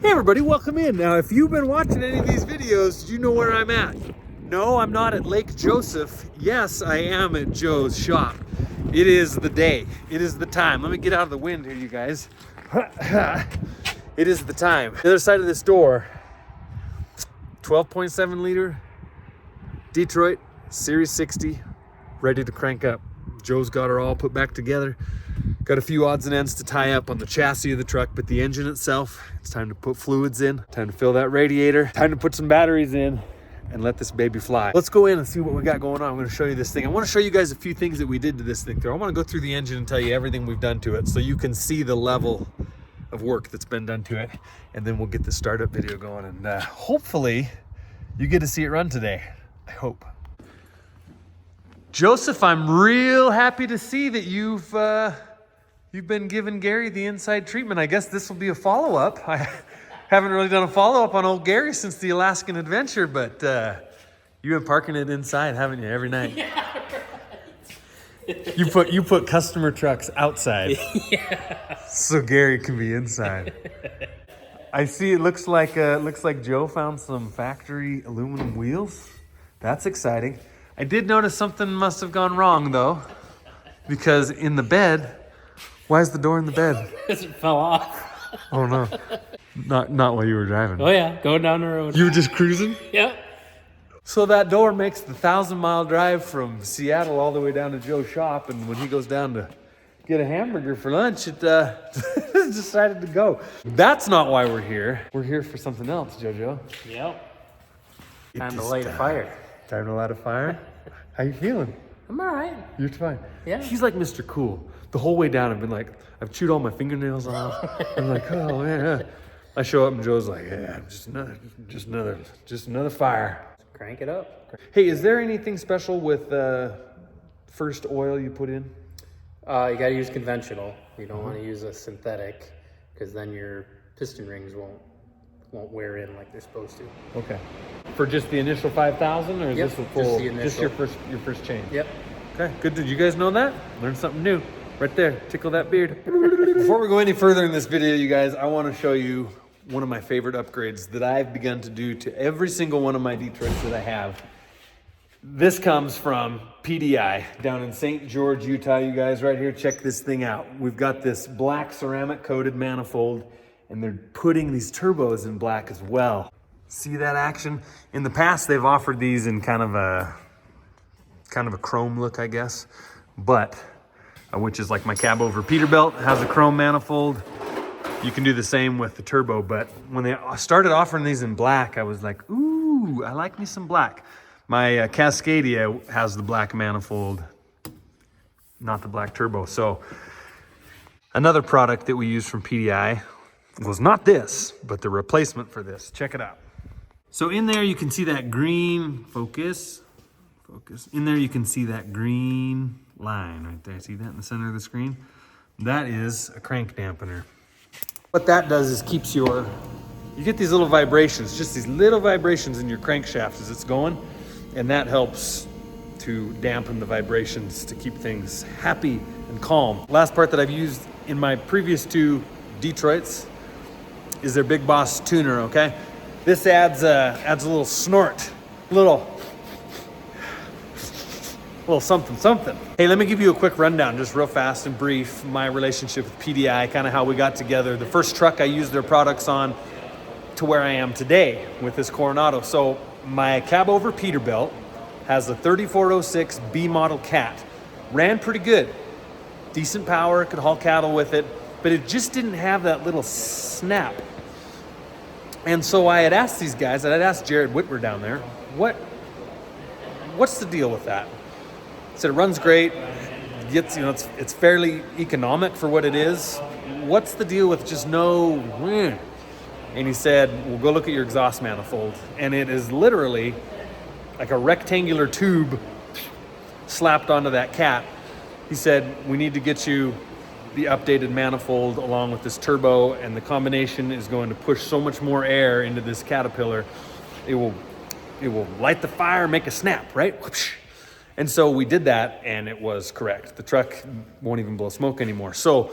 Hey everybody, welcome in. Now, if you've been watching any of these videos, you know where I'm at. No, I'm not at Lake Joseph. Yes, I am at Joe's shop. It is the day. It is the time. Let me get out of the wind here, you guys. It is the time. The other side of this door, 12.7 liter Detroit Series 60, ready to crank up. Joe's got her all put back together. Got a few odds and ends to tie up on the chassis of the truck, but the engine itself, it's time to put fluids in, time to fill that radiator, time to put some batteries in and let this baby fly. Let's go in and see what we got going on. I'm gonna show you this thing. I wanna show you guys a few things that we did to this thing. I wanna go through the engine and tell you everything we've done to it so you can see the level of work that's been done to it. And then we'll get the startup video going and hopefully you get to see it run today. I hope. Joseph, I'm real happy to see that you've been giving Gary the inside treatment. I guess this will be a follow-up. I haven't really done a follow-up on old Gary since the Alaskan adventure, but you've been parking it inside, haven't you, every night? Yeah, right. You put customer trucks outside. Yeah. So Gary can be inside. I see it looks like Joe found some factory aluminum wheels. That's exciting. I did notice something must have gone wrong though, because in the bed, why is the door in the bed? Because it fell off. Oh no, not while you were driving. Oh yeah, going down the road. You were just cruising? Yep. So that door makes the 1,000-mile drive from Seattle all the way down to Joe's shop, and when he goes down to get a hamburger for lunch, it decided to go. That's not why we're here. We're here for something else, JoJo. Yep. Time to light a fire. Time to light a fire? How you feeling? I'm all right. You're fine. Yeah. He's like Mr. Cool. The whole way down, I've been like, I've chewed all my fingernails off. I'm like, oh yeah. I show up and Joe's like, yeah, just another fire. Crank it up. Hey, is there anything special with first oil you put in? You gotta use conventional. You don't want to use a synthetic, because then your piston rings won't wear in like they're supposed to. Okay. For just the initial 5,000, or is Yep, this the full? just the initial. Just your first change. Yep. Okay, good. Did you guys know that? Learn something new. Right there, tickle that beard. Before we go any further in this video, you guys, I want to show you one of my favorite upgrades that I've begun to do to every single one of my Detroits that I have. This comes from PDI down in St. George, Utah. You guys right here, check this thing out. We've got this black ceramic coated manifold, and they're putting these turbos in black as well. See that action? In the past, they've offered these in kind of a chrome look, I guess, but which is like my cab over Peterbilt has a chrome manifold. You can do the same with the turbo, but when they started offering these in black, I was like, ooh, I like me some black. My Cascadia has the black manifold, not the black turbo. So another product that we use from PDI was not this, but the replacement for this. Check it out. So in there you can see that green, focus. In there you can see that green line right there. See that in the center of the screen? That is a crank dampener. What that does is keeps you get these little vibrations, just these little vibrations in your crankshaft as it's going, and that helps to dampen the vibrations to keep things happy and calm. Last part that I've used in my previous two Detroits is their Big Boss tuner, okay? This adds a little snort, little something. Hey, let me give you a quick rundown, just real fast and brief, my relationship with PDI, kind of how we got together. The first truck I used their products on to where I am today with this Coronado. So my cab over Peterbilt has a 3406 B model cat. Ran pretty good, decent power, could haul cattle with it, but it just didn't have that little snap. And so I had asked these guys, and I'd asked Jared Whitmer down there, what's the deal with that? I said, it runs great, it's fairly economic for what it is. What's the deal with just no? And he said, well, go look at your exhaust manifold. And it is literally like a rectangular tube slapped onto that cat. He said, we need to get you the updated manifold along with this turbo, and the combination is going to push so much more air into this Caterpillar. It will light the fire, make a snap, right? And so we did that, and it was correct. The truck won't even blow smoke anymore. So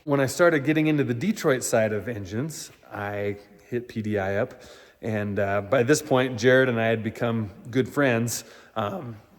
when I started getting into the Detroit side of engines, I hit PDI up. And by this point, Jared and I had become good friends.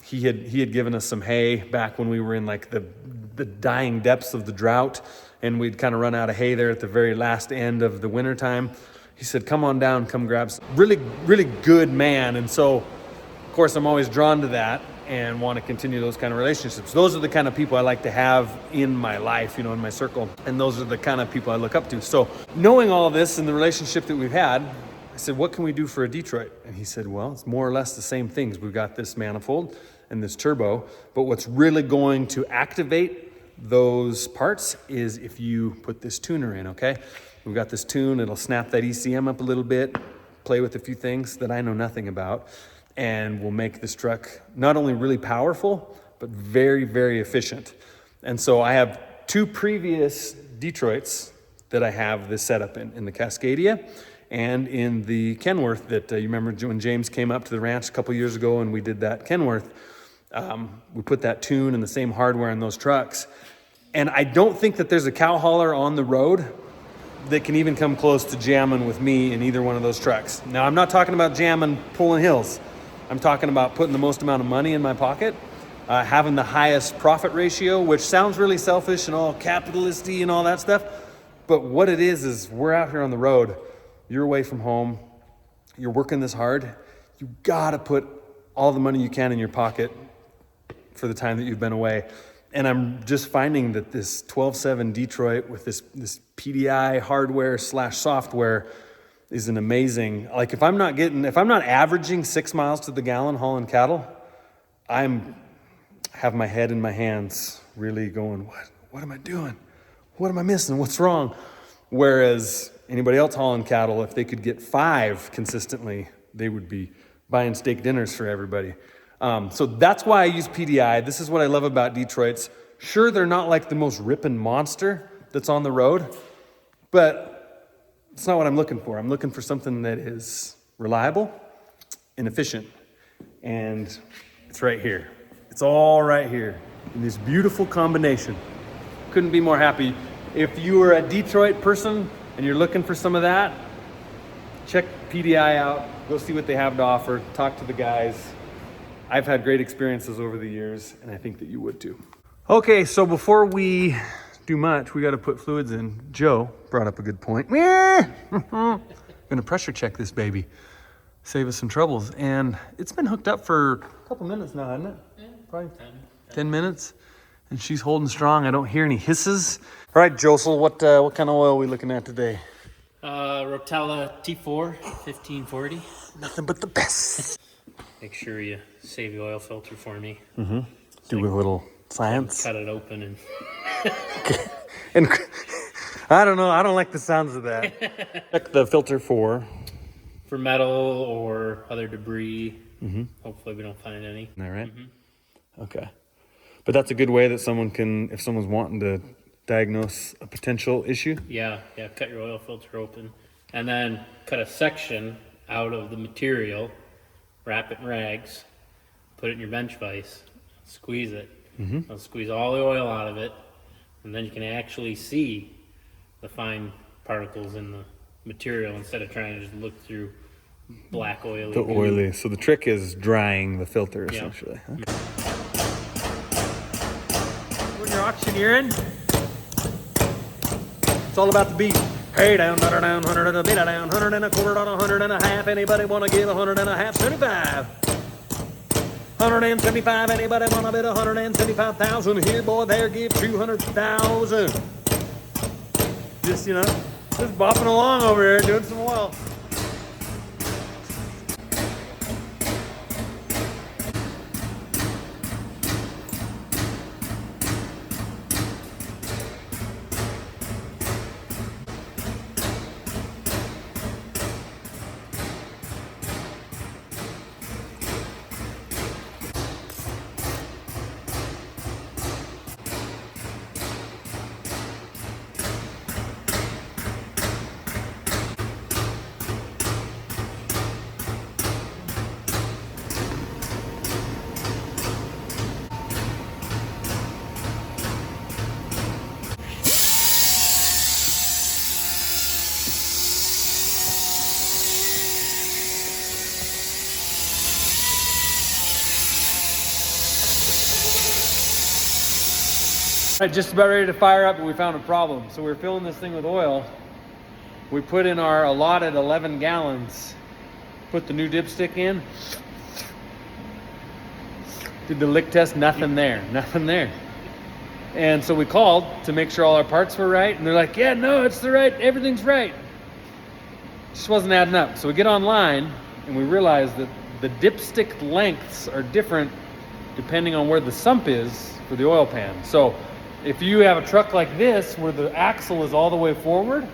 He had given us some hay back when we were in like the dying depths of the drought, and we'd kind of run out of hay there at the very last end of the winter time. He said, come on down, come grab some. Really, really good man. And so, of course, I'm always drawn to that and want to continue those kind of relationships. Those are the kind of people I like to have in my life, in my circle. And those are the kind of people I look up to. So knowing all this and the relationship that we've had, I said, what can we do for a Detroit? And he said, well, it's more or less the same things. We've got this manifold and this turbo, but what's really going to activate those parts is if you put this tuner in, okay? We've got this tune, it'll snap that ECM up a little bit, play with a few things that I know nothing about, and we'll make this truck not only really powerful, but very, very efficient. And so I have 2 previous Detroits that I have this setup in the Cascadia and in the Kenworth that you remember when James came up to the ranch a couple years ago and we did that Kenworth. We put that tune and the same hardware in those trucks. And I don't think that there's a cow hauler on the road that can even come close to jamming with me in either one of those trucks. Now, I'm not talking about jamming, pulling hills. I'm talking about putting the most amount of money in my pocket, having the highest profit ratio, which sounds really selfish and all capitalisty and all that stuff. But what it is we're out here on the road. You're away from home. You're working this hard. You gotta put all the money you can in your pocket for the time that you've been away. And I'm just finding that this 12.7 Detroit with this PDI hardware / software is an amazing, like if I'm not averaging 6 miles to the gallon hauling cattle, have my head in my hands really going, what am I doing? What am I missing? What's wrong? Whereas anybody else hauling cattle, if they could get 5 consistently, they would be buying steak dinners for everybody. So that's why I use PDI. This is what I love about Detroits. Sure, they're not like the most ripping monster that's on the road, but it's not what I'm looking for. I'm looking for something that is reliable and efficient. And it's right here. It's all right here in this beautiful combination. Couldn't be more happy. If you are a Detroit person and you're looking for some of that, check PDI out. Go see what they have to offer. Talk to the guys. I've had great experiences over the years, and I think that you would too. Okay, so before we do much, we got to put fluids in. Joe brought up a good point. I'm gonna pressure check this baby, save us some troubles. And it's been hooked up for a couple minutes now, hasn't it? Yeah, probably 10 minutes. And she's holding strong. I don't hear any hisses. All right, Josel, what kind of oil are we looking at today? Rotella T4 1540. Nothing but the best. Make sure you save the oil filter for me. Mm-hmm. Do a little science. Cut it open and... And I don't know. I don't like the sounds of that. Check the filter for metal or other debris. Mm-hmm. Hopefully we don't find any. All right. Mm-hmm. Okay. But that's a good way that someone can, if someone's wanting to diagnose a potential issue. Yeah. Cut your oil filter open and then cut a section out of the material. Wrap it in rags, put it in your bench vise, squeeze it. Mm-hmm. I'll squeeze all the oil out of it, and then you can actually see the fine particles in the material instead of trying to just look through black oily. The oily. So the trick is drying the filter, essentially. Yeah. Huh? When you're auctioneering, it's all about the beat. Hey down, butter down, 100 and a bit down, 100 and a quarter, 100 and a half. Anybody want to give 100 and a half? 75. 175. Anybody want to bid 175,000? Here, boy, there, give 200,000. Just just bopping along over here, doing some oil. Just about ready to fire up, but we found a problem. So we were filling this thing with oil. We put in our allotted 11 gallons, put the new dipstick in, did the lick test, nothing there, nothing there. And so we called to make sure all our parts were right, and they're like, yeah, no, it's the right, everything's right. Just wasn't adding up. So we get online and we realize that the dipstick lengths are different depending on where the sump is for the oil pan. So if you have a truck like this where the axle is all the way forward,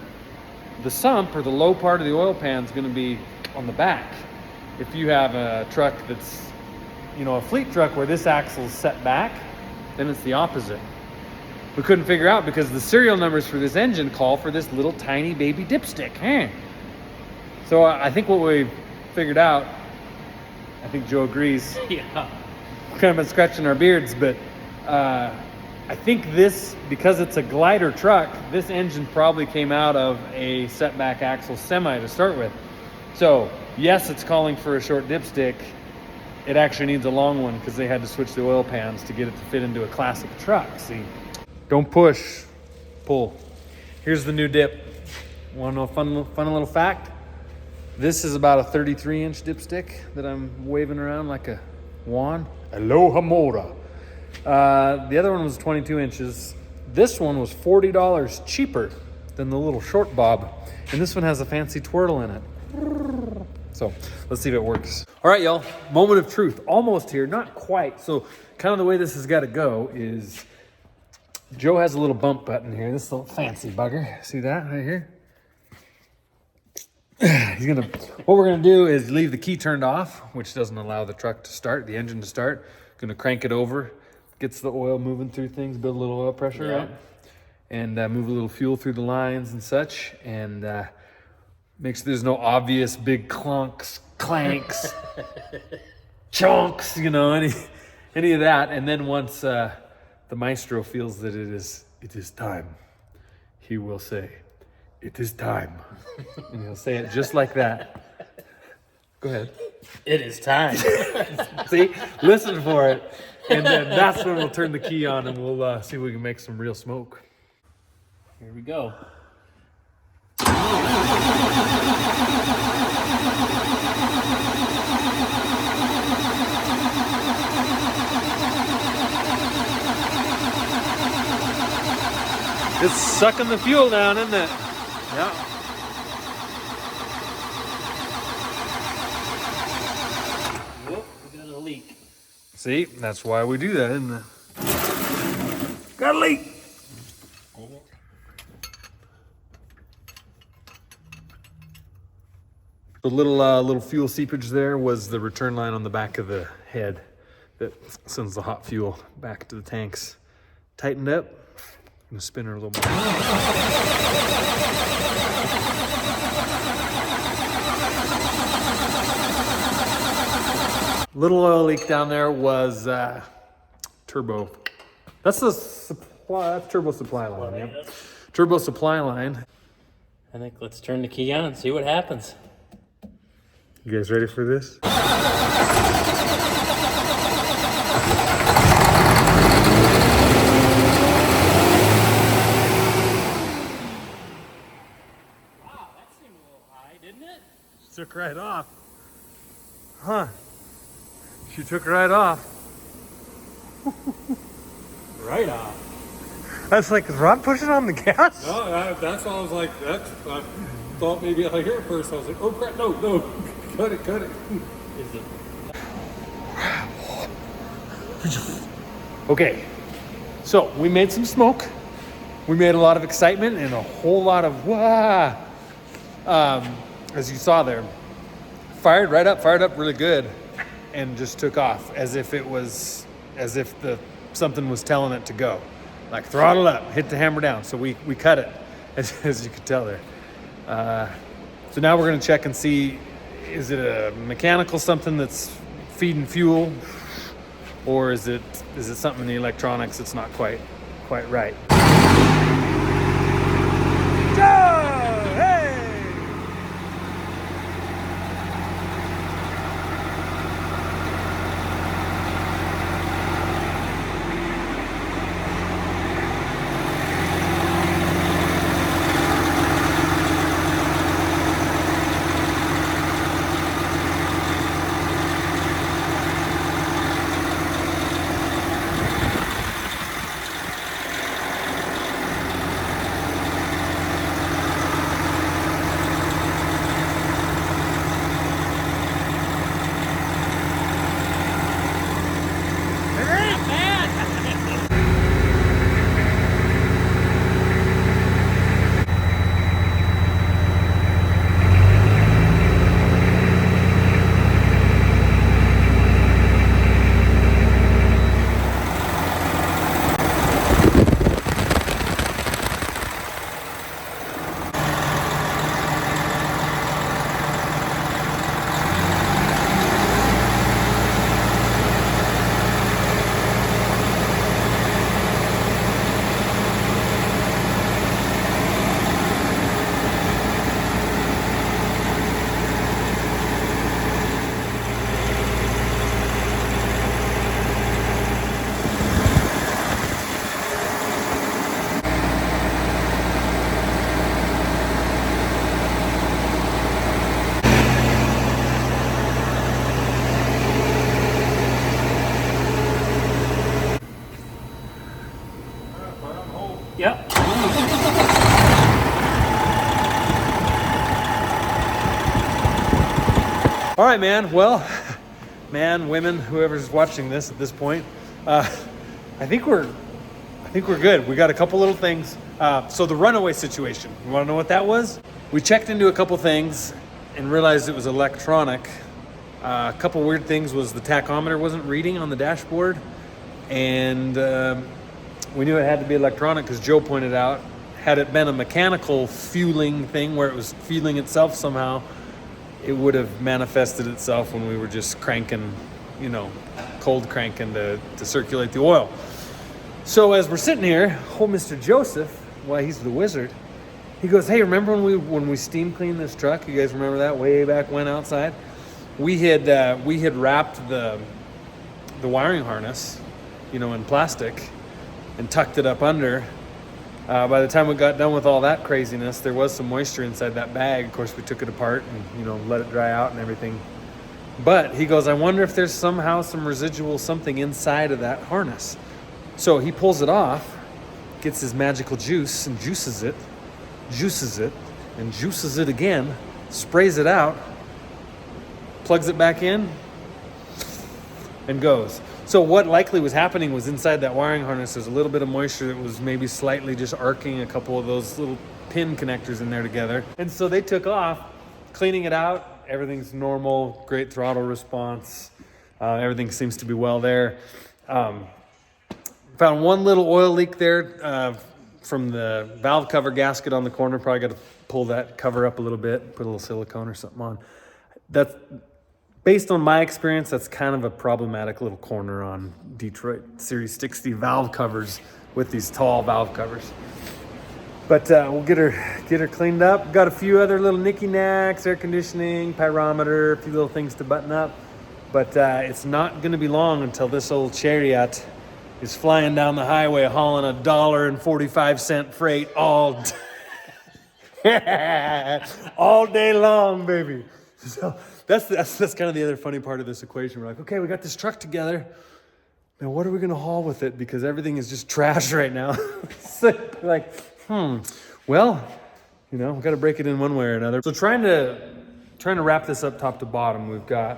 the sump or the low part of the oil pan is going to be on the back. If you have a truck that's, you know, a fleet truck where this axle is set back, then it's the opposite. We couldn't figure out because the serial numbers for this engine call for this little tiny baby dipstick. So I think what we figured out, I think Joe agrees. Yeah. We've kind of been scratching our beards, but I think this, because it's a glider truck, this engine probably came out of a setback axle semi to start with. So yes, it's calling for a short dipstick. It actually needs a long one because they had to switch the oil pans to get it to fit into a classic truck. See, don't push, pull. Here's the new dip. Want to know a fun little fact? This is about a 33-inch dipstick that I'm waving around like a wand. Aloha Mora. The other one was 22 inches. This one was $40 cheaper than the little short bob. And this one has a fancy twirl in it. So let's see if it works. All right, y'all, moment of truth. Almost here, not quite. So kind of the way this has got to go is Joe has a little bump button here. This little fancy bugger. See that right here? What we're gonna do is leave the key turned off, which doesn't allow the truck to start, the engine to start. Gonna crank it over, gets the oil moving through things, build a little oil pressure, right? And move a little fuel through the lines and such, and make sure there's no obvious big clunks, clanks, chunks, you know, any of that. And then once the maestro feels that it is time, he will say, "It is time." And he'll say it just like that. Go ahead. It is time. See, listen for it. And then that's when we'll turn the key on and we'll see if we can make some real smoke. Here we go. It's sucking the fuel down, isn't it? Yeah. Whoop, we got a leak. See, that's why we do that, isn't it? Got a leak. The little fuel seepage there was the return line on the back of the head that sends the hot fuel back to the tanks. Tightened up. I'm gonna spin her a little more. Little oil leak down there was turbo. That's the supply. That's turbo supply line. Yep. Turbo supply line. I think let's turn the key on and see what happens. You guys ready for this? Took right off. Huh. She took right off. Right off. That's like, is Rod pushing on the gas? No, that's why I was like, I thought maybe if I hear it first, I was like, oh crap, no, cut it. Is it? Okay, so we made some smoke. We made a lot of excitement and a whole lot of wah. As you saw there, fired up really good, and just took off as if something was telling it to go. Like throttle up, hit the hammer down. So we cut it, as you could tell there. So now we're gonna check and see, is it a mechanical something that's feeding fuel, or is it something in the electronics that's not quite right? All right, man. Well, man, women, whoever's watching this at this point, I think we're good. We got a couple little things. So the runaway situation, you want to know what that was? We checked into a couple things and realized it was electronic. A couple weird things was the tachometer wasn't reading on the dashboard, and we knew it had to be electronic because Joe pointed out, had it been a mechanical fueling thing where it was fueling itself somehow, it would have manifested itself when we were just cranking, cold cranking to circulate the oil. So as we're sitting here, old Mr. Joseph, well, he's the wizard, he goes, hey, remember when we steam cleaned this truck? You guys remember that way back when outside? We had wrapped the wiring harness, in plastic and tucked it up under. By the time we got done with all that craziness, there was some moisture inside that bag. Of course, we took it apart and, let it dry out and everything. But he goes, I wonder if there's somehow some residual something inside of that harness. So he pulls it off, gets his magical juice and juices it, and juices it again, sprays it out, plugs it back in, and goes. So what likely was happening was inside that wiring harness, there's a little bit of moisture that was maybe slightly just arcing a couple of those little pin connectors in there together. And so they took off, cleaning it out. Everything's normal, great throttle response. Everything seems to be well there. Found one little oil leak there from the valve cover gasket on the corner. Probably got to pull that cover up a little bit, put a little silicone or something on. That's, based on my experience, that's kind of a problematic little corner on Detroit Series 60 valve covers with these tall valve covers. But we'll get her cleaned up. Got a few other little knicky-knacks, air conditioning, pyrometer, a few little things to button up. But it's not going to be long until this old chariot is flying down the highway hauling $1.45 freight all day long, baby. So that's kind of the other funny part of this equation. We're like, okay, we got this truck together. Now what are we going to haul with it? Because everything is just trash right now. So like, well, we got to break it in one way or another. So trying to wrap this up top to bottom, we've got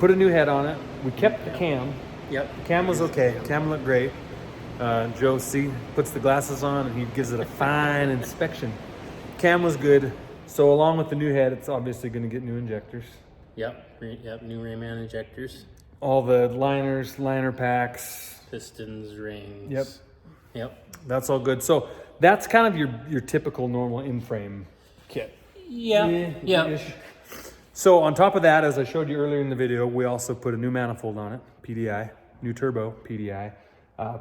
put a new head on it. We kept the cam. Yep. The cam was okay. The cam looked great. Joe puts the glasses on and he gives it a fine inspection. Cam was good. So along with the new head, it's obviously going to get new injectors. Yep. New Rayman injectors. All the liners, liner packs. Pistons, rings. Yep. That's all good. So that's kind of your typical normal in-frame kit. Yeah. So on top of that, as I showed you earlier in the video, we also put a new manifold on it, PDI, new turbo PDI.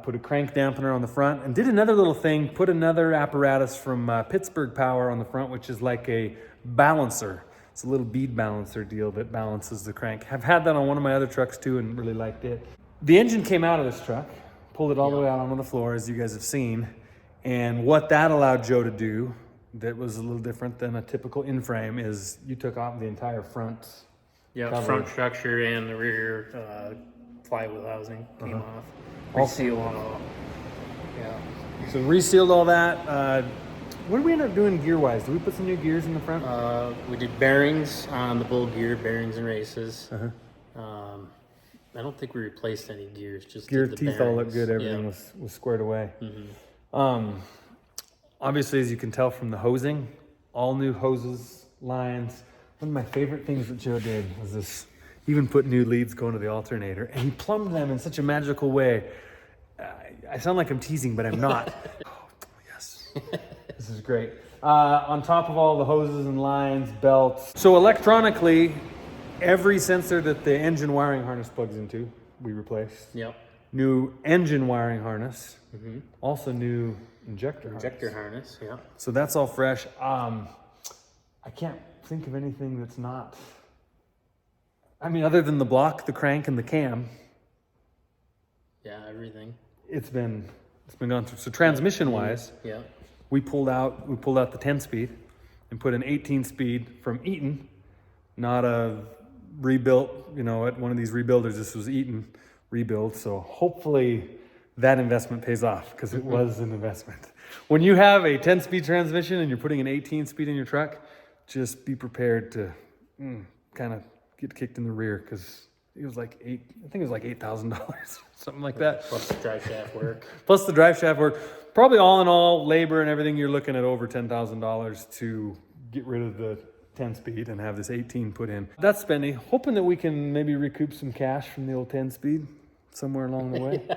Put a crank dampener on the front and did another little thing, put another apparatus from Pittsburgh Power on the front, which is like a balancer. It's a little bead balancer deal that balances the crank. I've had that on one of my other trucks too and really liked it. The engine came out of this truck, pulled it all the way out onto the floor, as you guys have seen. And what that allowed Joe to do that was a little different than a typical in-frame is you took off the entire front. Yeah, cover. front structure and the rear flywheel housing came off. Resealed all. Yeah. So resealed all that. What did we end up doing gear-wise? Did we put some new gears in the front? We did bearings on the bull gear, bearings and races. I don't think we replaced any gears. Just gear did the teeth bearings. all looked good. Everything was squared away. Obviously, as you can tell from the hosing, all new hoses, lines. One of my favorite things that Joe did was this. Even put new leads going to the alternator, and he plumbed them in such a magical way. I sound like I'm teasing, but I'm not. Oh, yes. This is great. On top of all the hoses and lines, belts. So electronically, every sensor that the engine wiring harness plugs into, we replaced. Yep. New engine wiring harness. Also new injector harness, yeah. So that's all fresh. I can't think of anything that's not... other than the block, the crank, and the cam. Yeah, everything. It's been gone through. So transmission-wise, we pulled out the 10-speed and put an 18-speed from Eaton, not a rebuilt. At one of these rebuilders, this was Eaton rebuild. So hopefully that investment pays off because it was an investment. When you have a 10-speed transmission and you're putting an 18-speed in your truck, just be prepared to kind of get kicked in the rear because it was like I think it was like $8,000, something like that. Plus the drive shaft work. Plus the drive shaft work. Probably all in all, labor and everything, you're looking at over $10,000 to get rid of the 10-speed and have this 18 put in. That's spending. Hoping that we can maybe recoup some cash from the old 10-speed somewhere along the way.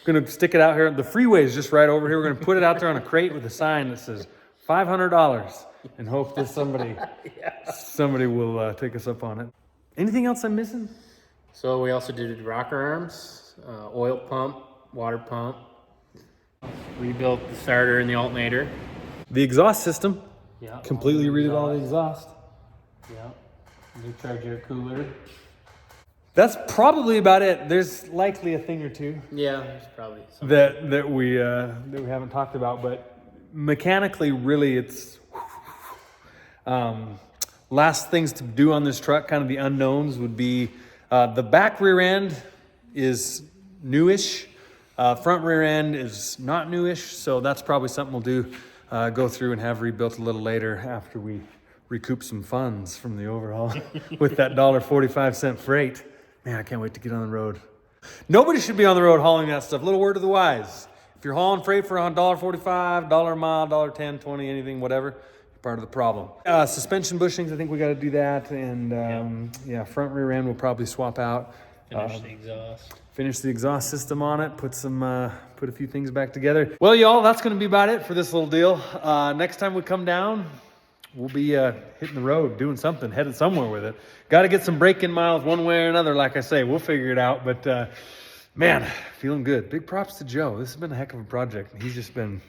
Gonna stick it out here. The freeway is just right over here. We're gonna put it out there on a crate with a sign that says $500 and hope that somebody will take us up on it. Anything else I'm missing? So we also did rocker arms, oil pump, water pump. Rebuilt the starter and the alternator. The exhaust system. Yeah. Completely redid all the exhaust. Yeah. New charge air cooler. That's probably about it. There's likely a thing or two Yeah, there's probably some. that we haven't talked about, but mechanically, really, it's last things to do on this truck. Kind of the unknowns would be the back rear end is newish. Front rear end is not newish, so that's probably something we'll do. Go through and have rebuilt a little later after we recoup some funds from the overhaul with that $1.45 freight. Man, I can't wait to get on the road. Nobody should be on the road hauling that stuff. Little word to the wise. If you're hauling freight for $1.45, $1 a mile, $1.10, $20, anything, whatever, you're part of the problem. Suspension bushings, I think we got to do that. And yeah, front rear end we'll probably swap out. Finish the exhaust. Finish the exhaust system on it, put a few things back together. Well, y'all, that's gonna be about it for this little deal. Next time we come down, we'll be hitting the road, doing something, headed somewhere with it. Got to get some break-in miles one way or another, like I say. We'll figure it out, but man, feeling good. Big props to Joe. This has been a heck of a project. He's just been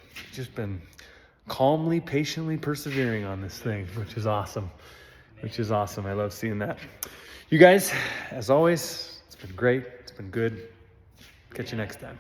calmly, patiently persevering on this thing, which is awesome. I love seeing that. You guys, as always, it's been great. It's been good. Catch you next time.